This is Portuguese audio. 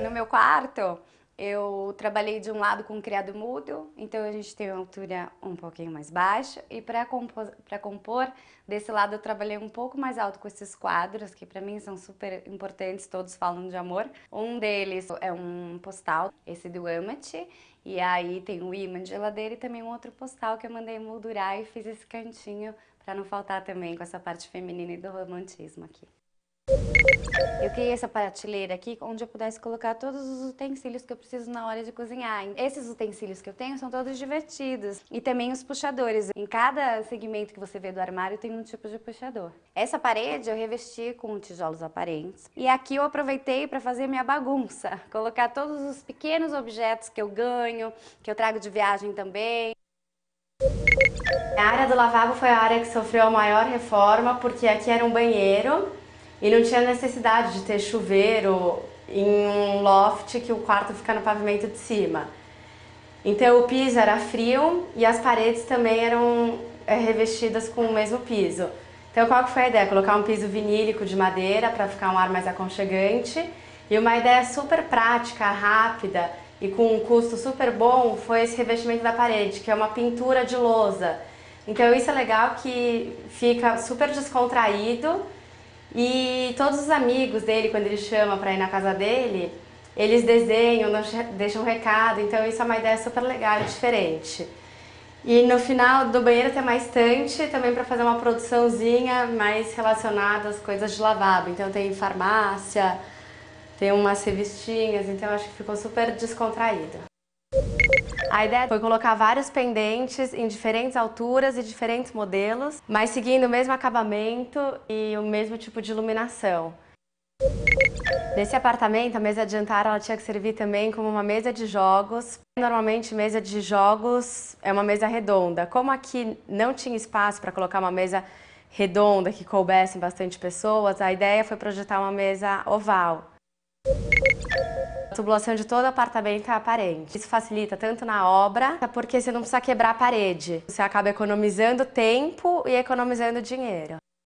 No meu quarto, eu trabalhei de um lado com criado mudo, então a gente tem uma altura um pouquinho mais baixa. E para compor, desse lado eu trabalhei um pouco mais alto com esses quadros, que para mim são super importantes, todos falam de amor. Um deles é um postal, esse do Amity, e aí tem um imã de geladeira e também um outro postal que eu mandei moldurar e fiz esse cantinho para não faltar também com essa parte feminina e do romantismo aqui. Eu criei essa prateleira aqui onde eu pudesse colocar todos os utensílios que eu preciso na hora de cozinhar. Esses utensílios que eu tenho são todos divertidos. E também os puxadores. Em cada segmento que você vê do armário tem um tipo de puxador. Essa parede eu revesti com tijolos aparentes. E aqui eu aproveitei para fazer minha bagunça. Colocar todos os pequenos objetos que eu ganho, que eu trago de viagem também. A área do lavabo foi a área que sofreu a maior reforma, porque aqui era um banheiro e não tinha necessidade de ter chuveiro em um loft que o quarto fica no pavimento de cima. Então o piso era frio e as paredes também eram revestidas com o mesmo piso. Então qual que foi a ideia? Colocar um piso vinílico de madeira para ficar um ar mais aconchegante. E uma ideia super prática, rápida e com um custo super bom foi esse revestimento da parede, que é uma pintura de lousa. Então isso é legal que fica super descontraído e todos os amigos dele, quando ele chama para ir na casa dele, eles desenham, deixam um recado, então isso é uma ideia super legal e diferente. E no final do banheiro tem uma estante também para fazer uma produçãozinha mais relacionada às coisas de lavabo. Então tem farmácia, tem umas revistinhas, então acho que ficou super descontraído. A ideia foi colocar vários pendentes em diferentes alturas e diferentes modelos, mas seguindo o mesmo acabamento e o mesmo tipo de iluminação. Nesse apartamento, a mesa de jantar ela tinha que servir também como uma mesa de jogos. Normalmente, mesa de jogos é uma mesa redonda. Como aqui não tinha espaço para colocar uma mesa redonda que coubesse bastante pessoas, a ideia foi projetar uma mesa oval. A tubulação de todo o apartamento é aparente. Isso facilita tanto na obra, porque você não precisa quebrar a parede. Você acaba economizando tempo e economizando dinheiro.